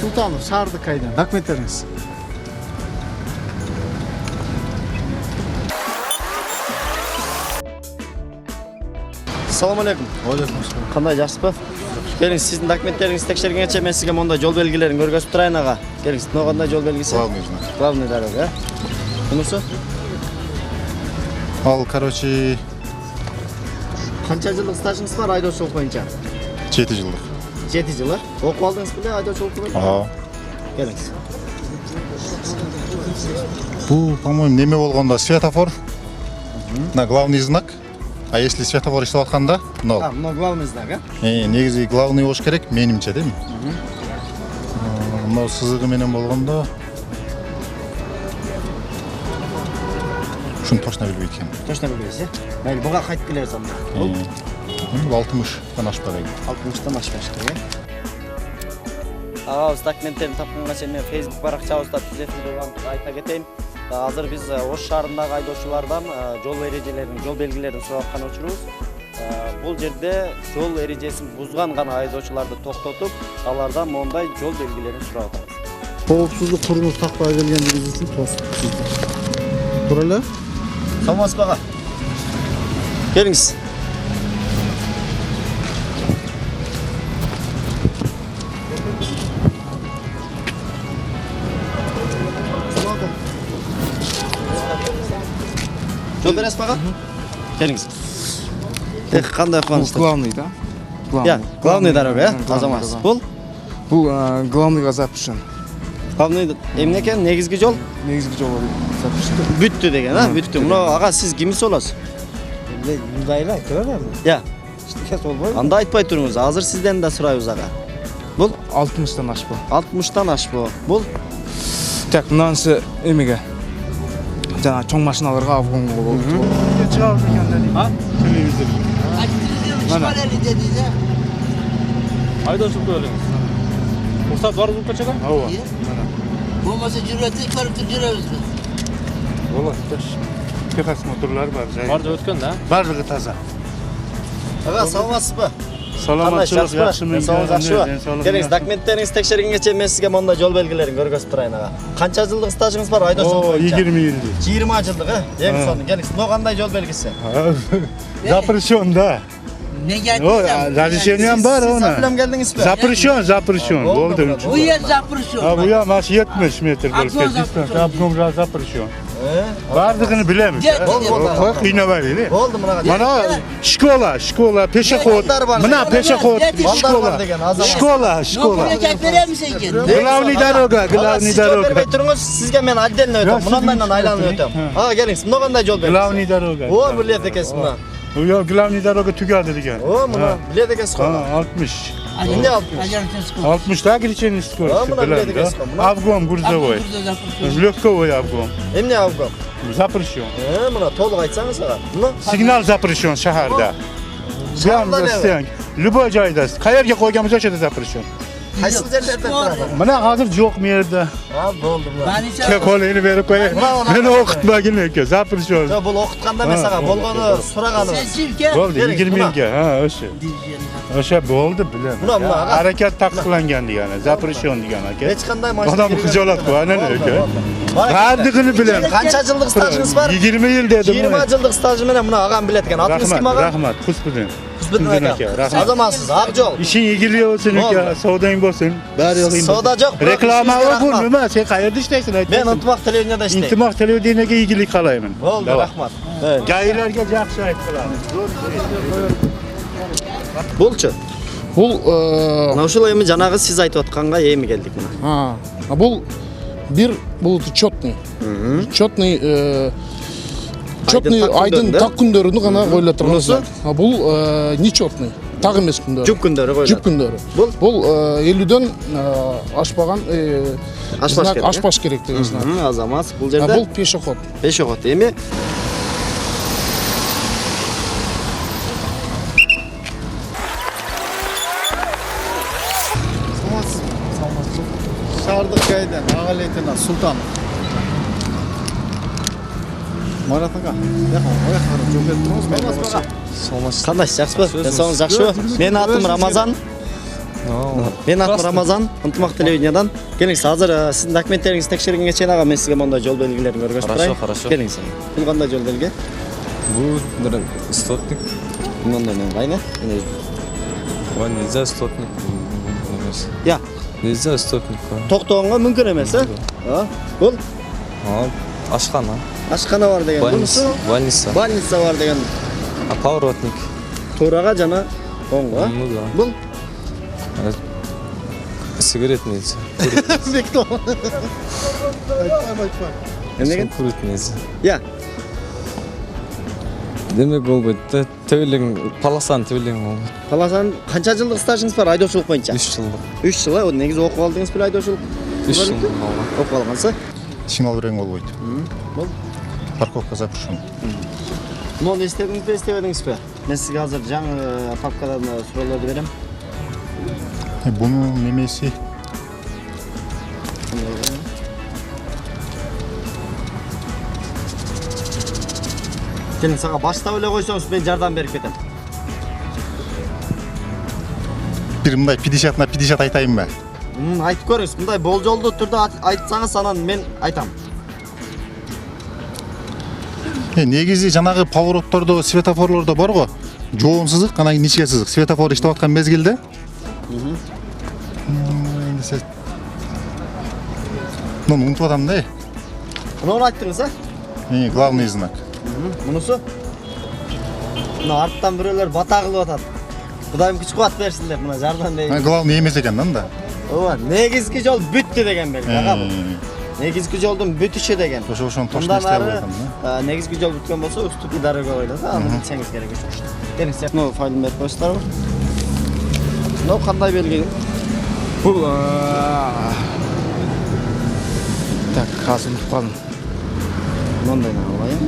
Султанов, Шаардык кайдан. Документтериңиз. Assalomu alaykum. Алейкум ассалам. Qanday, yaxshisiz? Keling, sizning dokumentleringizni tekshirguncha men sizga bunday yo'l belgilarini ko'rsatib turayin aga. Keling, sizga qanday yo'l belgisi? Главный знак. Главный дорога. Bunisi? Ал, короче, Qancha yillik stajingiz bor haydovchilik bo'yicha? 7 жылдық. 7 yil. O'qib oldingizmi haydovchilik bo'yicha? Ага. Keling. Бұл, по-моему, неме болғанда светофор. На главный знак. А если светофор иштеп атканда 0. Ha, bu главный знак, ha? Негизи главный болуш керек, менимче, дейм. Мына сызыгы менен болгондо шуну точно билбейт экенмин. Точно bilmaysiz. Mayli, buga qaytib kelasiz onda. 60-дан ашпагай. 60-dan oshmash kerak. Ага, документтерин тапканга чейин мен Facebook баракчабызда түзөтүп турганды айта кетейин. Азыр биз Ош шаарындагы айдоочулардан жол эрежелерин, жол белгилерин сурап аткан учурубуз. Бул жерде жол эрежесин бузган гана айдоочуларды токтотуп, алардан мондай жол белгилерин сурап атабыз. Коопсуздук курумуз такпай келгендиги үчүн тосуп сизди. Тура эле? Саламатсызбы ага? Келиңиz. Жол бересиз ага? Келиңиз. Кандай кубанычтуу? Главный, да? Я, главный дорога, азаматсыз. Бул Главныйга запишен. главный эмне экен? Негизги жол? Негизги жол запишен. Бүттү деген, а? Бүттү. Мына ага сиз кимсиз болосуз? Мындай эле айтып берем. Я. Иштикес болбойбу? Анда айтпай туруңуз. Азыр сизден да сурайбыз ага. Бул 60-тан ашпа. 60-тан ашпы. Бул Так, мынанысы эмеге? Жана чоң машиналарга авгонго болот. Чыгабыз экен дейм. А? Телевизор. Айдоочулукка келиңиз. Уруксат бар болуп кетчек? Ооба. Болмаса жүрөтүк көрүп жүрөбүз биз. Болот. Техас моторлар бар. Барды өткөн да. Барлыгы таза. ага, саламатсызбы? Саламатчылык, жакшымы? Жакшыбы? Келиңиз, документтериңизди текшергенге мен сизге мондай жол белгилерин көргөзүп турайын ага. Канча жылдык стажыңыз бар айдоочулук боюнча? 20 жылдык. 20 жылдык, Эң сонун. Келиңиз, бул кандай жол белгиси? Запрещен, да. Неге Разрешением бар Сиз она. билем келдиңизби? Запрещен. Болду. Bu yer запрещен. А bu ya maç 70 metre Обгон böyle distans. Обгон запрещен. Бардыгын билемиz. Кой кыйнабай. Болду мынага. Mana школа, пешеход. Мына пешеход, школа. Школа. Buraya verir misin ki? Главный дорога. Бербей туруңуз, сизге мен отдельно өтөм. Мынандайдан айланып өтөм. Ага, келиңиз. Мына кандай жол белгиси? Главный дорога. О, билет экенсиз мына. Yo, главный дорога tugadi degan. О, мына билет экенсиз го. 60. Эмне 60? 60 ограничение скорости. Мына билет экенсиз го. Обгон грузовой. Легковой обгон. Эмне авгон? Запрещен. Мына толук айтсаңыз ага. Мына Сигнал запрещен шаһарда. Любой joyda. Qayerga qo'yganmiz o'sha yerda запрещен. кайсы жерлерде турат? Mana hozir yo'q bu yerda. Ha, bo'ldi bular. Ke qo'lingni berib qo'y. Meni o'qitmagin aka, запрещен. Yo, bul o'qitganda emas ага, bo'lgani so'ragani. Bo'ldi 20 mingga, ha, o'sha. O'sha bo'ldi, bilaman. Buna, Harakat taqiqlangan degani, запрещен degani aka. Hech qanday mashina. Odam xijolat qo'yadi aka. Barlig'ini bilaman. Qancha yillik stajingiz bor? 20 yil dedim. 20 yillik stajim bilan buni og'am bilet ekan. Otimiz kim og'am? Rahmat, Xusbudin. Xusbudin aka. Azamatsiz, Aqjol. İşin egili olsun aka, savdang bo'lsin. Bari yo'qing. Savdo yo'q. Reklama bu nima? Sen qayerda ishlaysan ayt. Men Intimoq televideniyada ishlayman. Intimoq televideniyasiga egilik qalayman. Bo'ldi, rahmat. Gaylarga yaxshi aytdilarmiz. Bo'lchi. Бұл Mana ушул эми жанагы сиз айтып атканга эми келдик мына. бұл четный. Четный айдын так күндөрүнү гана коюла турган. Бұл нечетный. Так эмес күндөрү. Жүп күндөрү коюлат. Жүп күндөрү. Бұл 50-дөн ашпаган ашпаш керек деген знак. Азамат, бул жерде. Бұл пешеход. Пешеход эми Шаардык кайдан, ага лейтенант Султанов. Марат ага, ой карап жол берип турсуңуз. кандайсыз, жакшысызбы? Денсаулыгыңыз жакшыбы? Менин атым Рамазан. Мен атым Рамазан, ынтымақ телевидениедан. Келіңіз, азыр сіздің документтеріңізді текшергенге чейин ага мен сізге мондай жол белгілерін көргөзүп турайын. Хорошо. Келіңіз. Бұл қандай жол белги? Бұл бір стотник. Мындай қайны? Нельзя стотник. Я, Нельзя стотник. тоқтауыңа мүмкін емес, Бұл Ашхана. ашхана бар деген. Бұнысы Больница. больница бар деген. Поворотник. Тураға жана оңға. Ну да. Бұл Сигарет нельзя. бектол. Эмнеген? Курить нельзя. Я, Демек ол будет. Тәулігің, паласан тәулігің ол. қаласан қанша жылдық стажыңыз бар айдоочулук боюнча? 3 жылдық. 3 жыл. Негизи окуп алдыңыз беле айдоочулук? 3 жылдық алған. Окуп алгансыз. Сигнал берген болбойт. Бұл Парковка запрещен. Мону эстедиңиз бе, эстебедиңиз бе? Мен сизге азыр жаңы папкадан суроолорду берем. Бұның немесі Келin сага баштап эле койсоңуз мен жардам берип кетем. бір мындай 50 на 50 айтайын ба? Айтып көрүңүз, мындай болжолдуу түрдө айтсаңыз анан мен айтам. Негизи жанагы повороттордо, светофорлордо бар го. Жоон сызык, анан кийин ичке сызык. Светофор иштеп аткан мезгилде. Ну, унутуп атам да. Муну айттыңыз, Главный знак. Мунусу? Мына арттан бирөөлөр бата кылып атат. Кудайым күч кубат берсин деп мына жардам берейин. Главный эмес экен да. Ооба, негизги жол бүттү деген белги, ага бул. Негизги жолдун бүтүшү деген. Ошон точно иштеп атам да. Негизги жол бүткөн болсо, уступи дорога коюлат, аны билсеңиз керек экен. Келиңиз, ну файлын берип коюңуздарбы? Ну кандай белги? Бұл так, қазір ұмытып қалдым. Мындай алайын.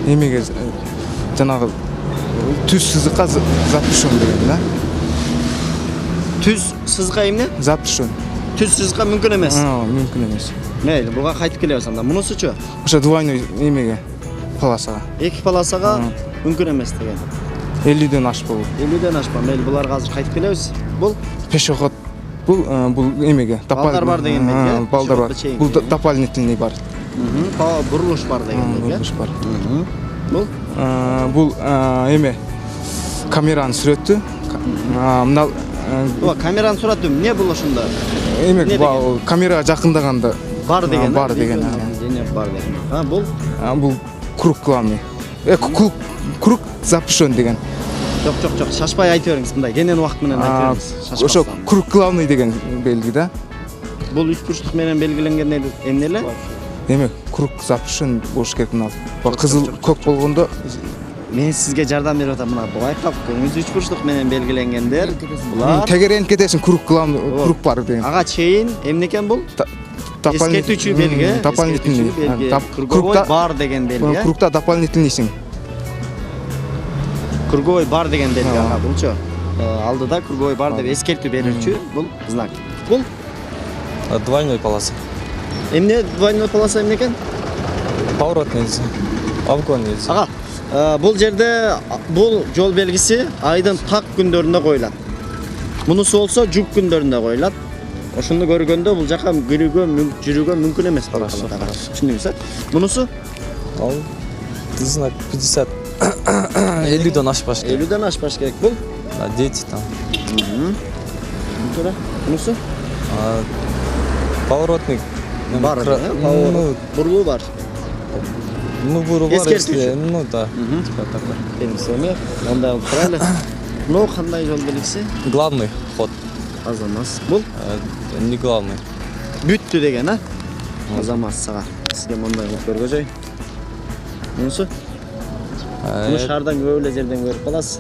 Немеге жаңағы түз сызыққа запрещен деген, да? Түз сызга эмне? Запрещен. Түз сызга мүмкүн эмес. Мүмкін емес. Мейли, буга кайтып келебиз анда. Мунусучу? Ошо двойной немеге полосаға. Эки полосага мүмкүн эмес деген. 50-ден аш болу. 50-ден ашпа. Мейли, буларга азыр кайтып келебиз. Бул Пешоход бұл емеге. Балдар бар деген белги. Балдар бар. Бұл дополнительный бар. Бурулуш бар деген белги. Бурулуш бар. Бул Бұл эме камеранын сүрөтү. Мына камеранын сураты эмне бул ошондо? Эмек камера жакындаганда бар деген. Бар деген. Дене бар деген. Бул Бұл круг главный. Круг запрещен деген. Жок, шашпай айта бериңиз мындай. Кенен убакыт менен айта бериңиз. Ошо круг главный деген белги да. Бул 3 бурчтук менен белгиленген эмне эле? Демек, круг запрещен болуш керек мына. Кызыл көк болгондо Мен сизге жардам берип атам. Мына байкап көрүңүз 3 бурчтук менен белгиленгендер. Булар тегеренип кетесиң, круг главный, круг бар деген. Ага чейин эмне экен бул? Эскертүүчү белги. Дополнительный. Круговой бар деген белги. Кругта дополнительныйсиң. Круговой бар деген белги ага булчу. Алдыда круговой бар деп эскертүү берүүчү бул знак. Бул Двойной полоса. эмне двойной полоса эмне экен? Поворот нельзя. Обгон нельзя. Ага, бул жерде бул жол белгиси айдын так күндөрүндө коюлат. Мунусу болсо жук күндөрүндө коюлат. Ошону көргөндө бул жака жүрүүгө мүмкүн эмес. Түшүндүңүз? Мунусу? Ал знак 50. 50-ден ашпаш керек. 50-ден ашпаш керек бул. Дети там. Мунусу? Поворотник. Бар, бурулуу бар. Ну, буру бар, если, ну да. Типа такой. Эмне? Ондай болуп турайлы. Ну, кандай жол белгиси? Главный ход. Азамас. Бул? Не главный. Бүттү деген, Азамас сага. Сизге мондай кылып көргөзөйүн. Мунусу? Муну шаардан көп эле жерден көрүп каласыз.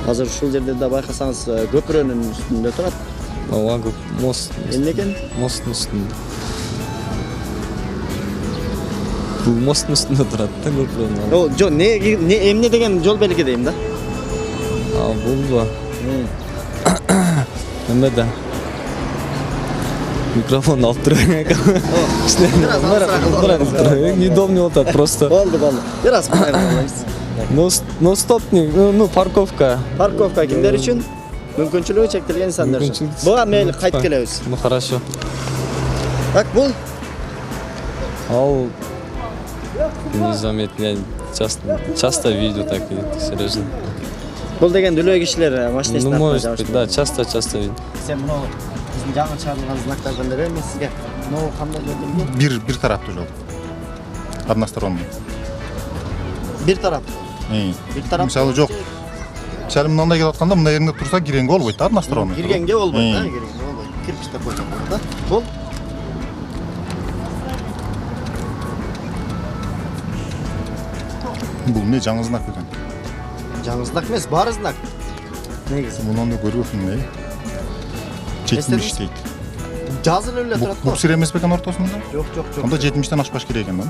Азыр ушул жерде да байкасаңыз көпүрөнүн үстүндө турат. Ага, мост. Эмне экен? Мосттун үстүндө. Бул мосттун үстүндө турат да көпүрөнүн. О, жок, эмне деген жол белги дейм да. Бул Эме да. Микрофон алып турайын экен. Неудобно вот так просто. Болду. Бир аз Ну, стопник, ну, парковка. Парковка кимдер үчүн? Мүмкүнчүлүгү чектелген инсандар үчүн. Мүмкүнчүлүгү- Буга мейли кайтып келебиз. Ну хорошо. Так, бул Ал незаметно, я часто видел такие, серьезно. бул деген дүлөө кишилер машина Ну, эстеп может быть, да, часто видел. Сен мына биздин жаңы чыгарылган знактардан берем сизге. Мына кандай жерде? Bir tarafta жол. Односторонний. Бир тарап. Бир тарап. Мисалы жок. Сәл мынандай келип атканда мына жеринде турса киренге болбойт да, односторонний. Киргенге болбойт, да, киргенге болбойт. Кирпичтер койсок болот да. Бул Бул эмне жаңы знак экен. жаңы знак эмес, баары знак. Негизи. Мунун да көрбөпмүн мен. 70 дейт. Жазылып эле турат го. Буксир эмес бекен ортосунда? Жок, жок, жок. Анда 70тен ашпаш керек экен да.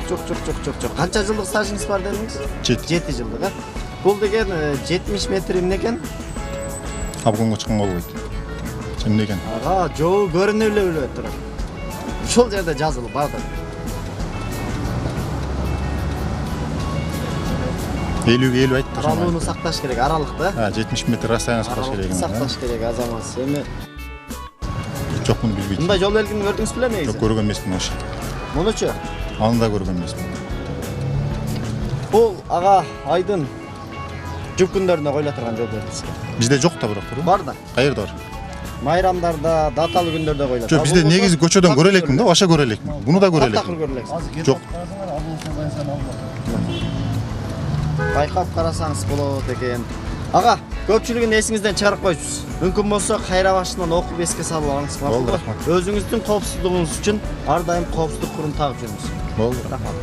Жок. Канча жылдык стажыңыз бар дедиңиз? 7. 7 жылдык, а? Бул деген 70 метр эмне экен? Обгонго чыкканга болбойт. Эмне экен? Ага, жол көрүнө эле турат. Ушул жерде жазылып бар да. 50-ге 50 айтты. Аралыгын сакташ керек, аралыкты. 70 метр расстояние сакташ керек экен. Сакташ керек, азамат. Эми Жок, муну билбейт. мындай жол белгини көрдүңүз беле негизи? Жок, көргөн эмесмин вообще. Мунучу? Аны да көргөн эмесмин. Бул ага айдын жүк күндөрүнө коюла турган жол белгиси. Бизде жок да бирок тууру. Бар да. Каерде бар? Майрамдарда, даталуу күндөрдө коюла. Жок, бизде негизи көчөдөн көрө элекмин да, баша көрө элекмин. Буну да көрө Такыр элекмин. көрө элексиз. Жок. Байкап карасаңыз болот экен. Ага, көпчүлүгүн эсиңизден чыгарып коюңуз. Мүмкүн болсо кайра башынан окуп эске салып алыңыз. Болду, рахмат. Өзүңүздүн коопсуздугуңуз үчүн ар дайым коопсуздук курун тагып жүрүңүз. Болду. Рахмат.